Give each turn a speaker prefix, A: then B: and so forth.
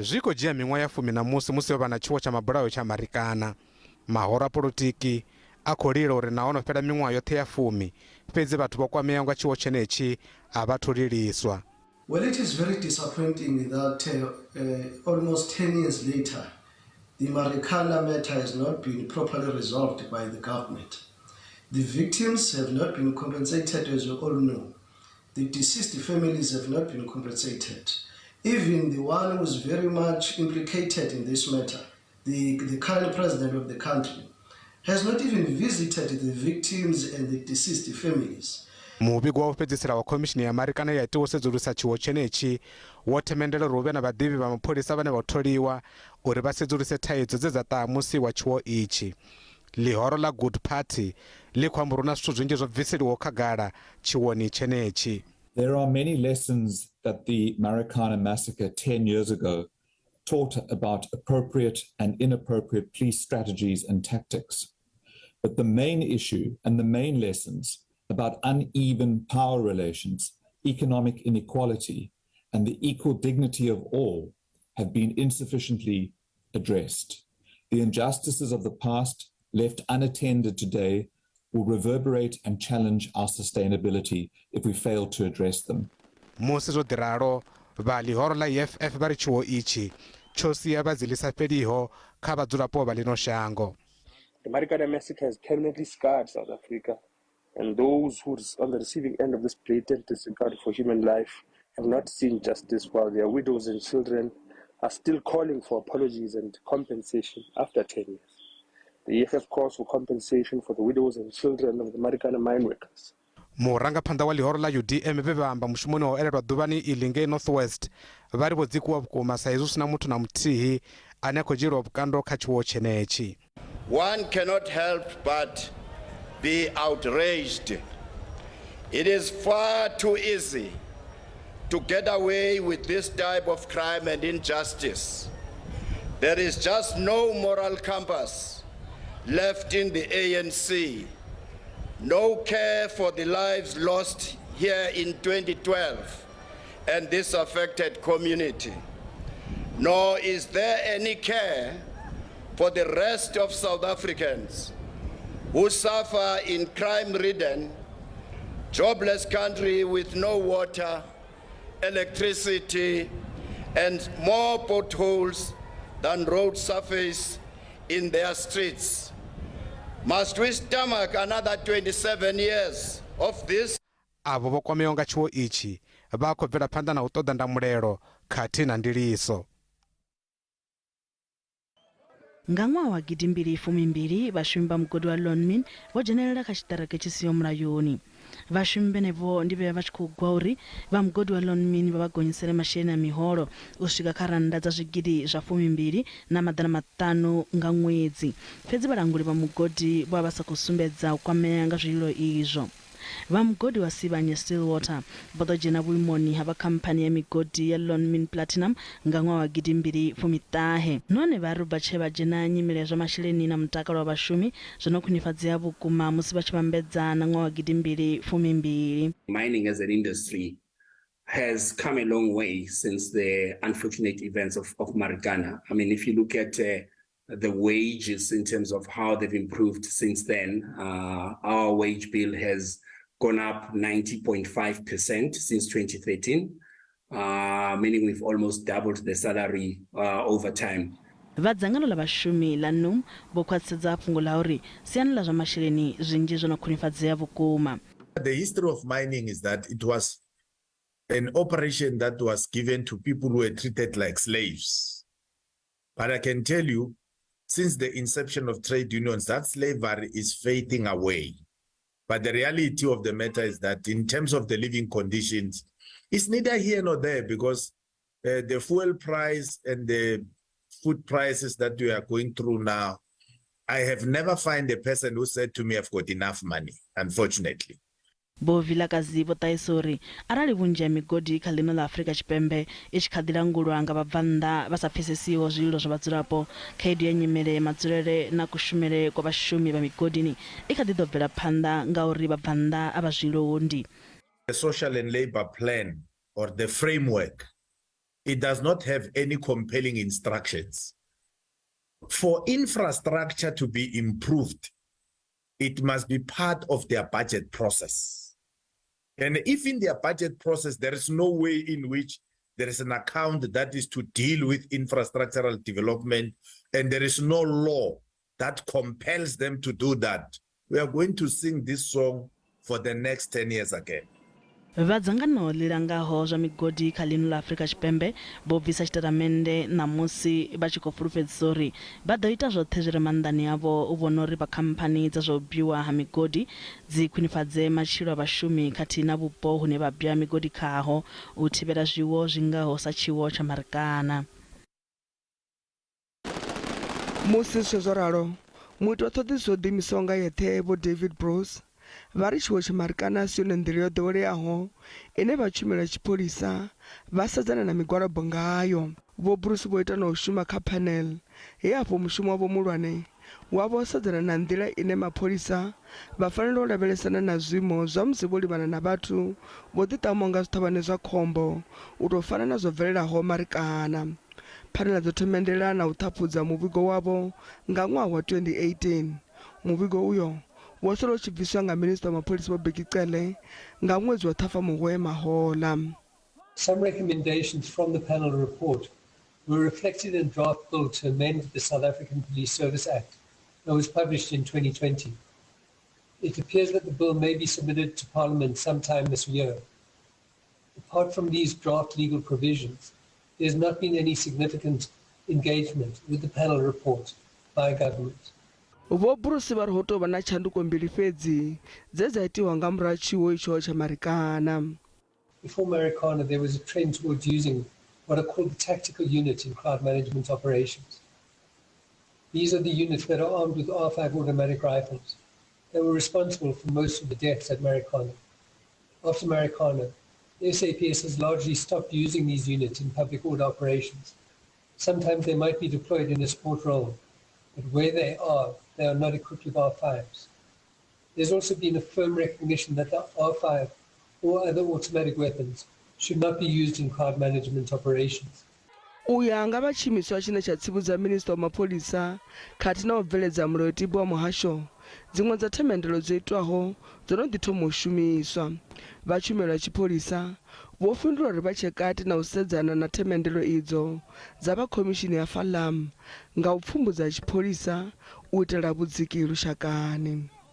A: Zviko dzhia minwaha ya fumi na musi musi vha na tshiwo cha mabulayo cha Marikana. Mahoro a polotiki a khou lila uri nahone fhela minwaha yoṱhe ya fumi fhedzi vhathu vha kwameaho nga tshiwo tshenetshi a vha thu liliswa.
B: Well, it is very disappointing that almost 10 years later, the Marikana matter has not been properly resolved by the government. The victims have not been compensated, as you all know. The deceased families have not been compensated. Even the one who is very much implicated in this matter, the current president of the country, has not even visited the victims and the deceased families.
A: Muvhigo wa u fhedzisela wa khomishini ya Marikana ya itiwa sedzulusa tshiwo tshenetshi wo themendela uri hu vhe na vhaḓivhi vha mapholisa vhane vha tholiwa uri vha sedzuluse thaidzo dze dza ṱaha musi wa tshiwo itshi. Ḽihoro ḽa Good Party ḽi khou amba uri hu na zwithu zwinzhi zwo bviseliwaho khagala tshiwoni tshenetshi.
C: There are many lessons that the Marikana massacre 10 years ago taught about appropriate and inappropriate police strategies and tactics. But the main issue and the main lessons about uneven power relations, economic inequality, and the equal dignity of all have been insufficiently addressed. The injustices of the past, left unattended today, will reverberate and challenge our sustainability if we fail to address them.
A: Musi zwo ḓiralo vha ḽihoro ḽa EFF vha ri tshiwo itshi tsho sia vhadzili sa fheliho kha vhadzulapo vha ḽino shango.
D: The Marikana massacre has permanently scarred South Africa, and those who are on the receiving end of this blatant disregard for human life have not seen justice, while their widows and children are still calling for apologies and compensation after 10 years. The EFF calls for compensation for the widows and children of the Marikana mine workers.
A: Murangaphanḓa wa ḽihoro ḽa UDM vhe vha amba mushumoni wa u elelwa ḓuvhani iḽi ngei Northwest vha ri vho dzikuwa vhukuma sa izwi sina muthu na muthihi ane a khou dzhielwa vhukando kha tshiwo tshenetshi.
E: One cannot help but be outraged. It is far too easy to get away with this type of crime and injustice. There is just no moral compass left in the ANC. No care for the lives lost here in 2012 and this affected community. Nor is there any care for the rest of South Africans who suffer in crime-ridden, jobless country with no water, electricity, and more potholes than road surface in their streets. Must we stomach another 27 years of this?
A: Avo vho kwameaho nga tshiwo itshi vha khou bvela phanḓa na u ṱoḓa ndamulelo khathihi na ndiliso.
F: Nga ṅwaha wa Gidi Mbili Fumi-mbili, Vhashumi vha mugodi wa Lonmin vho dzhenelela kha tshiṱereke tshi siho mulayoni. Vhashumi vhenevho ndi vhe vha tshi khou gwa uri vha mugodi wa Lonmin vha vha gonyisele masheleni a miholo u swika kha rannda dza zwigidi zwa 12 na maḓana maṱanu nga ṅwedzi. Fhedzi vhalanguli vha mugodi vha vha sa khou sumbedza u kwamea nga zwililo izwo. Vha mugodi wa Sibanye Stillwater vho ḓo dzhena vhuimoni ha vha khamphani ya migodi ya Lonmin Platinum nga ṅwaha wa Gidi Mbili Fumi-mbili. None vha ri vha tshe vha dzhena nyimele zwa masheleni na mutakalo wa vhashumi zwo no khwinifhadzea vhukuma musi vha tshi vhambedza na ṅwaha wa Gidi Mbili Fumi-mbili.
G: Mining as an industry has come a long way since the unfortunate events of Marikana. I mean, if you look at the wages in terms of how they've improved since then, our wage bill has gone up 90.5% since 2013, meaning we've almost doubled the salary over time.
F: Vhadzangano la vhashumi la NUM vho khwaṱhisedza fhungo la uri siani ḽa zwa masheleni zwinzhi zwo no khwinifhadzea vhukuma.
H: The history of mining is that it was an operation that was given to people who were treated like slaves. But I can tell you, since the inception of trade unions, that slavery is fading away. But the reality of the matter is that in terms of the living conditions, it's neither here nor there, because the fuel price and the food prices that we are going through now, I have never found a person who said to me, I've got enough money, unfortunately.
F: Bo vilakazi vho ṱahisa uri arali vhunzhi ha migodi kha ḽino ḽa Afrika Tshipembe i tshi kha ḓi langulwa nga vhabvannḓa vha sa pfesesiho zwililo zwa vhadzulapo, khaedu ya nyimele madzulele na kushumele kwa vhashumi vha migodini i kha ḓi ḓo bvela phanḓa nga uri vhabvannḓa a vha zwi londi.
H: The social and labor plan, or the framework, it does not have any compelling instructions. For infrastructure to be improved, it must be part of their budget process. And if in their budget process, there is no way in which there is an account that is to deal with infrastructural development, and there is no law that compels them to do that, we are going to sing this song for the next 10 years again.
F: vhadzangano lilangaho zwa migodi kha ḽino ḽa Afrika Tshipembe vho bvisa tshitatamennde ṋamusi vha tshi khou fulufhedzisa uri vha ḓo ita zwoṱhe zwi re maanḓani avho u vhona uri vakhamphani dza zwa u biwa ha migodi dzi khwinifhadze matshilo a vhashumi khathihi na vhupo hune vha bia migodi khaho u thivhela zwiwo zwingaho sa tshiwo tsha Marikana.
I: Musi zwo ralo muiti wa ṱhoḓisiso ḓiimisaho nga yeṱhe vho David Bruce vha ri tshiwo tsha Marikana si yone nḓila yo ḓoweleaho ine vha tshumela tshipholisa vha sedzana na migwalabo ngayo. Vho Bruce vho ita na u shuma kha panel he afho mushumo wavho muhulwane wavho u sedzana na nḓila ine mapholisa vha fanela u lavhelesana na zwiimo zwa musi vho livhana na vhathu vho ḓiṱamaho nga zwithavhani zwa khombo u tou fana na zwo bvelelaho Marikana. Phanele dzo themendela na u ṱhaphudza muvhigo wavho nga ṅwaha wa 2018. Muvhigo uyo wo sala u tshi bviswa nga minista wa mapholisa vho Bekicele nga ṅwedzi wa Ṱhafamuhwe mahola.
J: Some recommendations from the panel report were reflected in draft bill to amend the South African Police Service Act that was published in 2020. It appears that the bill may be submitted to Parliament sometime this year. Apart from these draft legal provisions, there has not been any significant engagement with the panel report by government.
I: Vho Bruce vha ri ho tou vha na tshanduko mbili fhedzi dze dza itiwa nga murahu tshiwo itsho tsha Marikana.
J: Before Marikana, there was a trend towards using what are called the tactical unit in crowd management operations. These are the units that are armed with R5 automatic rifles. They were responsible for most of the deaths at Marikana. After Marikana, the SAPS has largely stopped using these units in public order operations. Sometimes they might be deployed in a support role, but where they are not equipped with R5s. There's also been a firm recognition that the R5 or other automatic weapons should not be used in crowd management operations.
I: Uya nga vha tshimiswa tshine tsha tsivhudza minista wa mapholisa khathihi na u bveledza mulayotibe wa muhasho, dziṅwe dza themendelo dzo itwaho dzo no ḓi thoma u shumiswa. Vha tshumelo ya tshipholisa vho fhindula uri vha tshe kati na u sedzana na themendelo idzo dza vha khomishini ya Falam nga u pfumbudza tshipholisa u itela vhudziki lushakani.